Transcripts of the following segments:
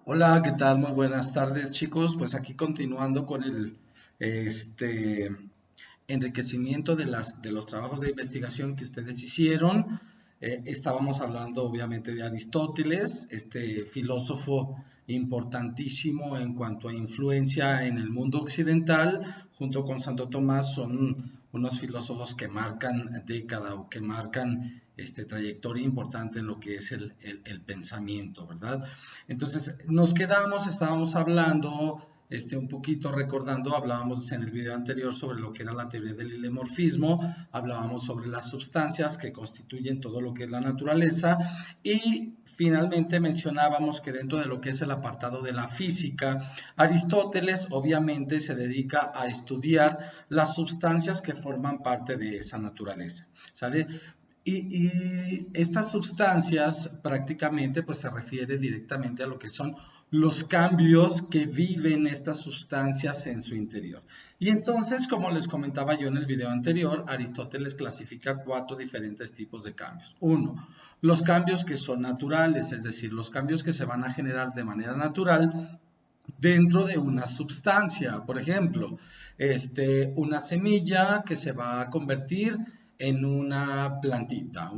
Hola, ¿qué tal? Muy buenas tardes, chicos. Pues aquí continuando con el este enriquecimiento de los trabajos de investigación que ustedes hicieron. Estábamos hablando obviamente de Aristóteles, este filósofo importantísimo en cuanto a influencia en el mundo occidental, junto con Santo Tomás, son unos filósofos que marcan década o que marcan trayectoria importante en lo que es el pensamiento, ¿verdad? Entonces, estábamos hablando un poquito recordando, hablábamos en el video anterior sobre lo que era la teoría del ilemorfismo, hablábamos sobre las sustancias que constituyen todo lo que es la naturaleza y finalmente mencionábamos que dentro de lo que es el apartado de la física, Aristóteles obviamente se dedica a estudiar las sustancias que forman parte de esa naturaleza, ¿sale? Y estas sustancias prácticamente pues se refiere directamente a lo que son los cambios que viven estas sustancias en su interior. Y entonces, como les comentaba yo en el video anterior, Aristóteles clasifica cuatro diferentes tipos de cambios. Uno, los cambios que son naturales, es decir, los cambios que se van a generar de manera natural dentro de una sustancia. Por ejemplo, una semilla que se va a convertir en una plantita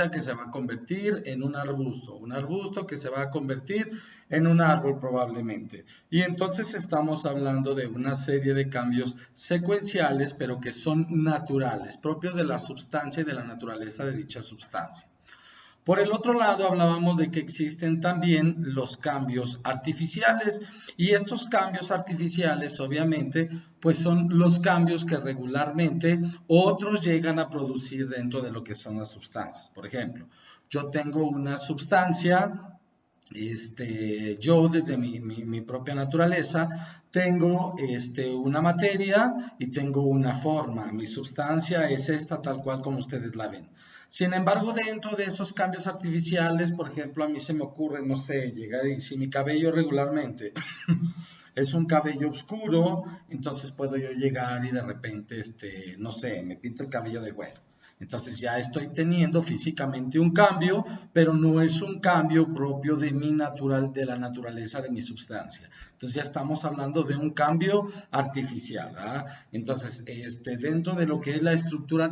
que se va a convertir en un arbusto que se va a convertir en un árbol probablemente. Y entonces estamos hablando de una serie de cambios secuenciales, pero que son naturales, propios de la sustancia y de la naturaleza de dicha sustancia. Por el otro lado, hablábamos de que existen también los cambios artificiales y estos cambios artificiales, obviamente, pues son los cambios que regularmente otros llegan a producir dentro de lo que son las sustancias. Por ejemplo, yo tengo una sustancia, yo desde mi propia naturaleza tengo una materia y tengo una forma. Mi sustancia es esta tal cual como ustedes la ven. Sin embargo, dentro de esos cambios artificiales, por ejemplo, a mí se me ocurre, no sé, llegar y si mi cabello regularmente es un cabello oscuro, entonces puedo yo llegar y de repente, no sé, me pinto el cabello de güero. Entonces ya estoy teniendo físicamente un cambio, pero no es un cambio propio de de la naturaleza de mi sustancia. Entonces ya estamos hablando de un cambio artificial. ¿Ah? Entonces, dentro de lo que es la estructura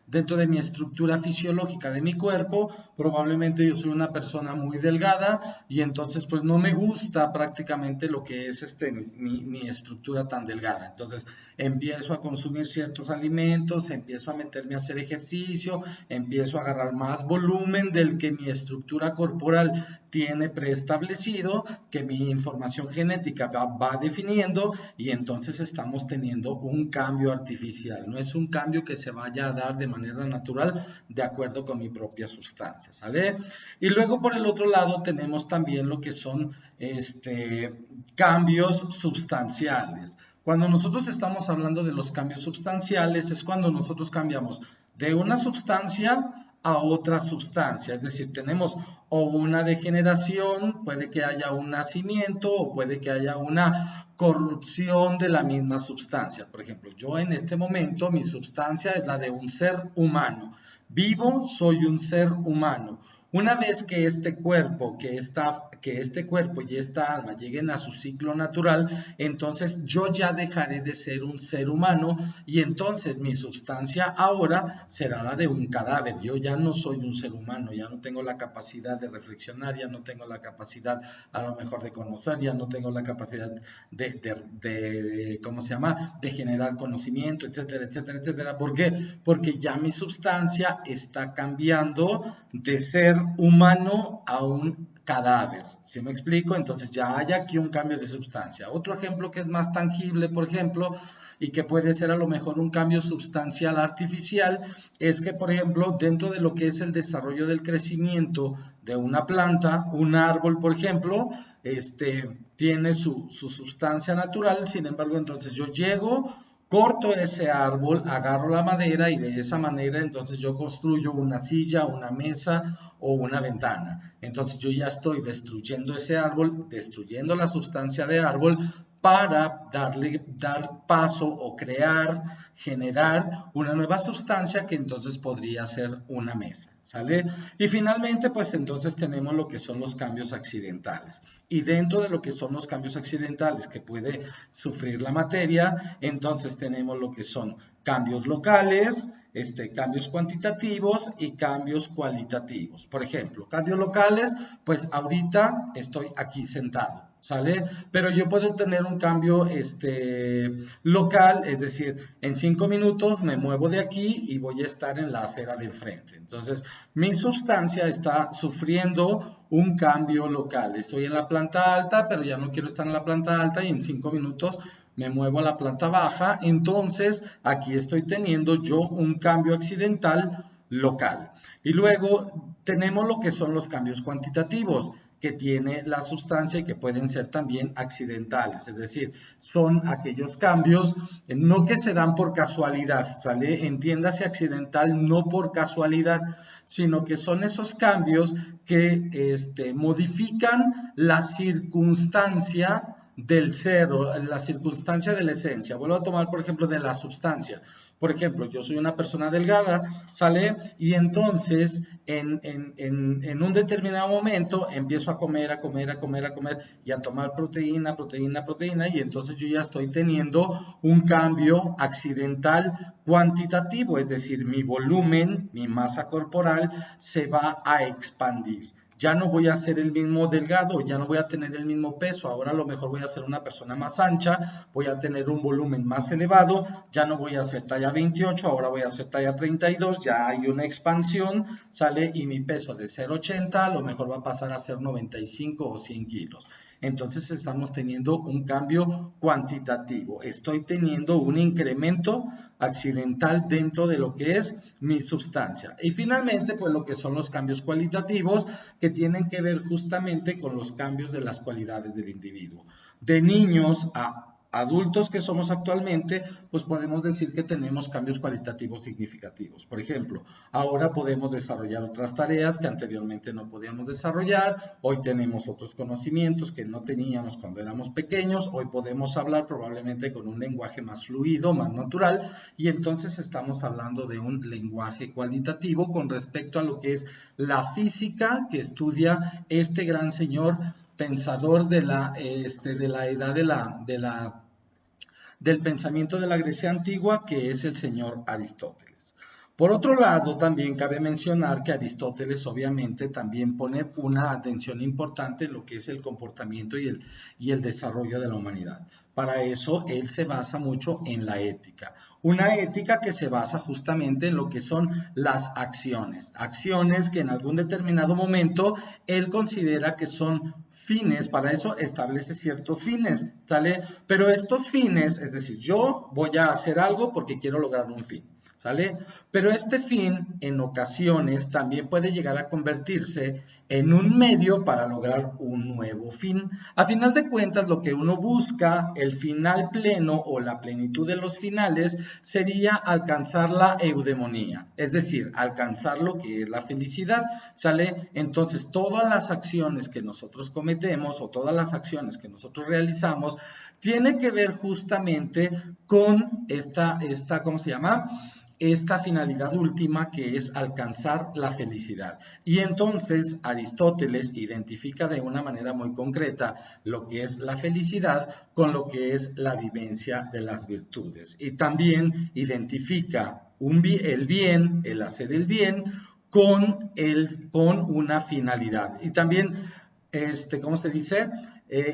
dentro de mi estructura fisiológica de mi cuerpo, probablemente yo soy una persona muy delgada y entonces pues no me gusta prácticamente lo que es mi estructura tan delgada. Entonces empiezo a consumir ciertos alimentos, empiezo a meterme a hacer ejercicio, empiezo a agarrar más volumen del que mi estructura corporal tiene preestablecido, que mi información genética va definiendo y entonces estamos teniendo un cambio artificial. No es un cambio que se vaya a dar de manera natural de acuerdo con mi propia sustancia, ¿sale? Y luego por el otro lado tenemos también lo que son cambios sustanciales. Cuando nosotros estamos hablando de los cambios sustanciales es cuando nosotros cambiamos de una sustancia a otra sustancia, es decir, tenemos o una degeneración, puede que haya un nacimiento o puede que haya una corrupción de la misma sustancia. Por ejemplo, yo en este momento mi sustancia es la de un ser humano. Vivo, soy un ser humano. Una vez que este cuerpo y esta alma lleguen a su ciclo natural, entonces yo ya dejaré de ser un ser humano y entonces mi sustancia ahora será la de un cadáver. Yo ya no soy un ser humano, ya no tengo la capacidad de reflexionar, ya no tengo la capacidad a lo mejor de conocer, ya no tengo la capacidad ¿cómo se llama? De generar conocimiento, etcétera, etcétera, etcétera. ¿Por qué? Porque ya mi sustancia está cambiando de ser humano a un cadáver. ¿Sí me explico? Entonces ya hay aquí un cambio de sustancia. Otro ejemplo que es más tangible, por ejemplo, y que puede ser a lo mejor un cambio sustancial artificial, es que, por ejemplo, dentro de lo que es el desarrollo del crecimiento de una planta, un árbol, por ejemplo, tiene su sustancia natural, sin embargo, entonces yo llego, corto ese árbol, agarro la madera y de esa manera entonces yo construyo una silla, una mesa o una ventana. Entonces yo ya estoy destruyendo ese árbol, destruyendo la sustancia de árbol para dar paso o crear, generar una nueva sustancia que entonces podría ser una mesa. ¿Sale? Y finalmente, pues entonces tenemos lo que son los cambios accidentales. Y dentro de lo que son los cambios accidentales que puede sufrir la materia, entonces tenemos lo que son cambios locales, cambios cuantitativos y cambios cualitativos. Por ejemplo, cambios locales, pues ahorita estoy aquí sentado, ¿sale? Pero yo puedo tener un cambio local, es decir, en 5 minutos me muevo de aquí y voy a estar en la acera de enfrente. Entonces, mi sustancia está sufriendo un cambio local. Estoy en la planta alta, pero ya no quiero estar en la planta alta y en 5 minutos me muevo a la planta baja. Entonces, aquí estoy teniendo yo un cambio accidental local. Y luego tenemos lo que son los cambios cuantitativos que tiene la sustancia y que pueden ser también accidentales, es decir, son aquellos cambios no que se dan por casualidad, ¿sale? Entiéndase accidental no por casualidad, sino que son esos cambios que modifican la circunstancia del ser, o la circunstancia de la esencia. Vuelvo a tomar, por ejemplo, de la sustancia. Por ejemplo, yo soy una persona delgada, ¿sale? Y entonces, en un determinado momento, empiezo a comer y a tomar proteína, y entonces yo ya estoy teniendo un cambio accidental cuantitativo, es decir, mi volumen, mi masa corporal se va a expandir. Ya no voy a ser el mismo delgado, ya no voy a tener el mismo peso, ahora a lo mejor voy a ser una persona más ancha, voy a tener un volumen más elevado, ya no voy a ser talla 28, ahora voy a ser talla 32, ya hay una expansión, ¿sale? Y mi peso de 0,80 a lo mejor va a pasar a ser 95 o 100 kilos. Entonces estamos teniendo un cambio cuantitativo, estoy teniendo un incremento accidental dentro de lo que es mi sustancia. Y finalmente, pues lo que son los cambios cualitativos que tienen que ver justamente con los cambios de las cualidades del individuo. De niños a adultos que somos actualmente, pues podemos decir que tenemos cambios cualitativos significativos. Por ejemplo, ahora podemos desarrollar otras tareas que anteriormente no podíamos desarrollar, hoy tenemos otros conocimientos que no teníamos cuando éramos pequeños, hoy podemos hablar probablemente con un lenguaje más fluido, más natural, y entonces estamos hablando de un lenguaje cualitativo con respecto a lo que es la física que estudia este gran señor pensador de la edad del pensamiento de la Grecia antigua, que es el señor Aristóteles. Por otro lado, también cabe mencionar que Aristóteles obviamente también pone una atención importante en lo que es el comportamiento y el desarrollo de la humanidad. Para eso, él se basa mucho en la ética. Una ética que se basa justamente en lo que son las acciones. Acciones que en algún determinado momento él considera que son fines, para eso establece ciertos fines, ¿sale? Pero estos fines, es decir, yo voy a hacer algo porque quiero lograr un fin, ¿sale? Pero este fin en ocasiones también puede llegar a convertirse en un medio para lograr un nuevo fin. A final de cuentas, lo que uno busca, el final pleno o la plenitud de los finales, sería alcanzar la eudemonía, es decir, alcanzar lo que es la felicidad, ¿sale? Entonces, todas las acciones que nosotros cometemos o todas las acciones que nosotros realizamos, tiene que ver justamente con ¿cómo se llama? Esta finalidad última que es alcanzar la felicidad. Y entonces Aristóteles identifica de una manera muy concreta lo que es la felicidad con lo que es la vivencia de las virtudes. Y también identifica el bien, el hacer el bien, con una finalidad. Y también, ¿cómo se dice?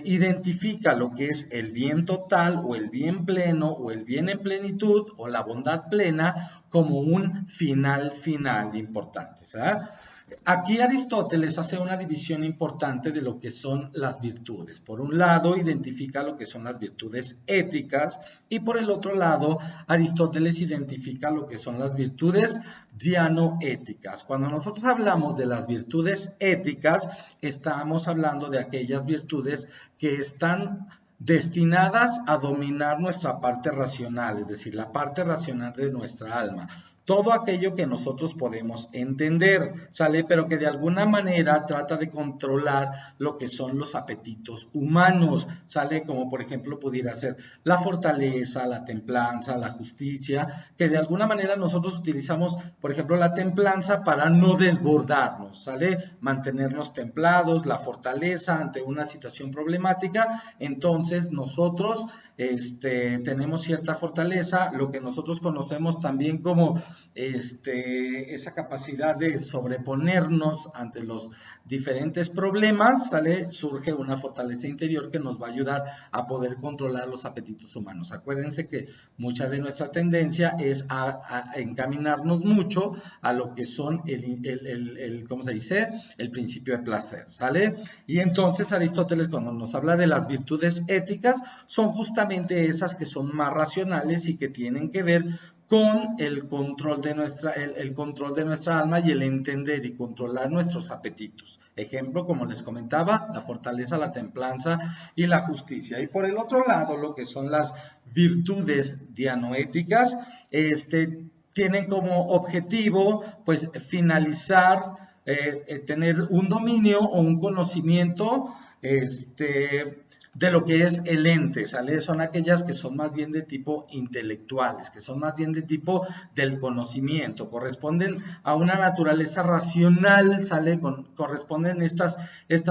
Identifica lo que es el bien total o el bien pleno o el bien en plenitud o la bondad plena como un final importante, ¿sabes? Aquí Aristóteles hace una división importante de lo que son las virtudes. Por un lado, identifica lo que son las virtudes éticas y por el otro lado, Aristóteles identifica lo que son las virtudes dianoéticas. Cuando nosotros hablamos de las virtudes éticas, estamos hablando de aquellas virtudes que están destinadas a dominar nuestra parte racional, es decir, la parte racional de nuestra alma. todo aquello que nosotros podemos entender, ¿sale? Pero que de alguna manera trata de controlar lo que son los apetitos humanos, ¿sale? Como por ejemplo pudiera ser la fortaleza, la templanza, la justicia, que de alguna manera nosotros utilizamos, por ejemplo, la templanza para no desbordarnos, ¿sale? Mantenernos templados, la fortaleza ante una situación problemática. Entonces nosotros tenemos cierta fortaleza, lo que nosotros conocemos también como esa capacidad de sobreponernos ante los diferentes problemas, ¿sale? Surge una fortaleza interior que nos va a ayudar a poder controlar los apetitos humanos. Acuérdense que mucha de nuestra tendencia es a encaminarnos mucho a lo que son ¿cómo se dice? El principio de placer, ¿sale? Y entonces Aristóteles, cuando nos habla de las virtudes éticas, son justamente esas que son más racionales y que tienen que ver con el control de nuestra alma y el entender y controlar nuestros apetitos. Ejemplo, como les comentaba, la fortaleza, la templanza y la justicia. Y por el otro lado, lo que son las virtudes dianoéticas, tienen como objetivo, pues, finalizar, tener un dominio o un conocimiento, de lo que es el ente, ¿sale? Son aquellas que son más bien de tipo intelectuales, que son más bien de tipo del conocimiento, corresponden a una naturaleza racional, ¿sale? Corresponden estas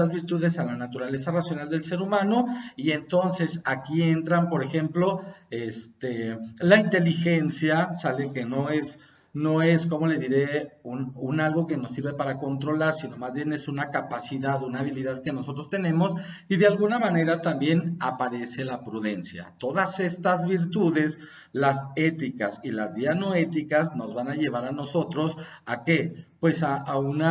virtudes a la naturaleza racional del ser humano, y entonces aquí entran, por ejemplo, la inteligencia, ¿sale? Que no es, como le diré, un algo que nos sirve para controlar, sino más bien es una capacidad, una habilidad que nosotros tenemos, y de alguna manera también aparece la prudencia. Todas estas virtudes, las éticas y las dianoéticas, nos van a llevar a nosotros ¿a qué? Pues a un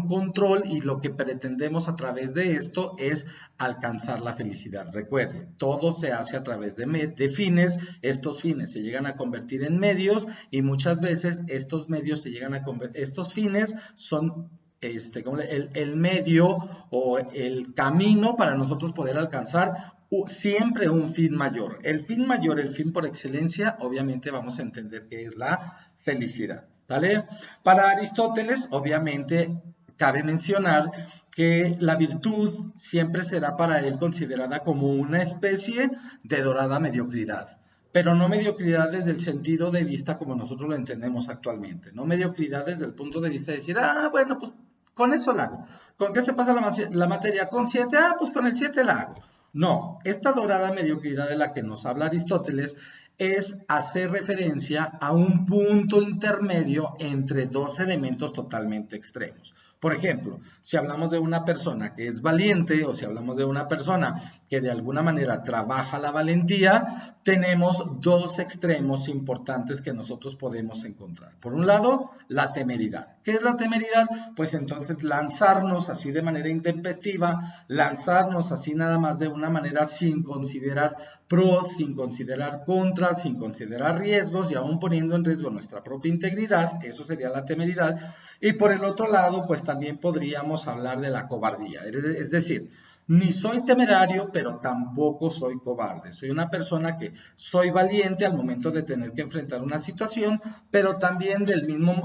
control, y lo que pretendemos a través de esto es alcanzar la felicidad. Recuerden, todo se hace a través de fines. Estos fines se llegan a convertir en medios, y muchas veces estos medios se llegan a convertir, estos fines son el medio o el camino para nosotros poder alcanzar siempre un fin mayor. El fin mayor, el fin por excelencia, obviamente vamos a entender que es la felicidad. ¿Vale? Para Aristóteles, obviamente, cabe mencionar que la virtud siempre será para él considerada como una especie de dorada mediocridad, pero no mediocridad desde el sentido de vista como nosotros lo entendemos actualmente, no mediocridad desde el punto de vista de decir, bueno, pues con eso la hago. ¿Con qué se pasa la materia? Con 7, pues con el 7 la hago. No, esta dorada mediocridad de la que nos habla Aristóteles es hacer referencia a un punto intermedio entre dos elementos totalmente extremos. Por ejemplo, si hablamos de una persona que es valiente, o si hablamos de una persona que de alguna manera trabaja la valentía, tenemos dos extremos importantes que nosotros podemos encontrar. Por un lado, la temeridad. ¿Qué es la temeridad? Pues entonces lanzarnos así de manera intempestiva, lanzarnos así nada más de una manera sin considerar pros, sin considerar contras, sin considerar riesgos, y aún poniendo en riesgo nuestra propia integridad. Eso sería la temeridad. Y por el otro lado, pues también podríamos hablar de la cobardía. Es decir, ni soy temerario, pero tampoco soy cobarde. Soy una persona que soy valiente al momento de tener que enfrentar una situación, pero también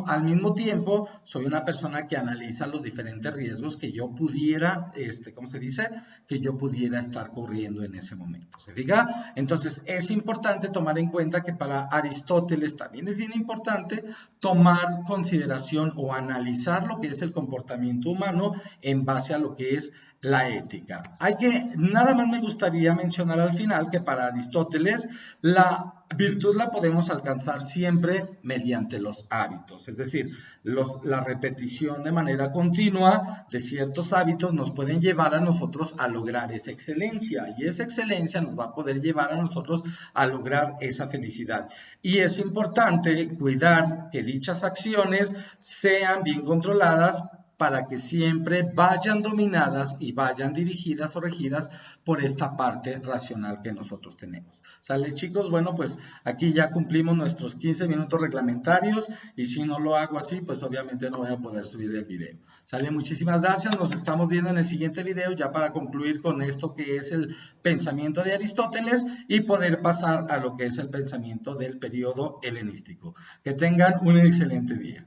al mismo tiempo soy una persona que analiza los diferentes riesgos que yo pudiera, ¿cómo se dice? Que yo pudiera estar corriendo en ese momento. ¿Se fija? Entonces es importante tomar en cuenta que para Aristóteles también es bien importante tomar consideración o analizar lo que es el comportamiento humano en base a lo que es la ética. Nada más me gustaría mencionar al final que para Aristóteles la virtud la podemos alcanzar siempre mediante los hábitos, es decir, la repetición de manera continua de ciertos hábitos nos pueden llevar a nosotros a lograr esa excelencia, y esa excelencia nos va a poder llevar a nosotros a lograr esa felicidad. Y es importante cuidar que dichas acciones sean bien controladas para que siempre vayan dominadas y vayan dirigidas o regidas por esta parte racional que nosotros tenemos. ¿Sale, chicos? Bueno, pues aquí ya cumplimos nuestros 15 minutos reglamentarios y si no lo hago así, pues obviamente no voy a poder subir el video. ¿Sale? Muchísimas gracias. Nos estamos viendo en el siguiente video ya para concluir con esto que es el pensamiento de Aristóteles y poder pasar a lo que es el pensamiento del periodo helenístico. Que tengan un excelente día.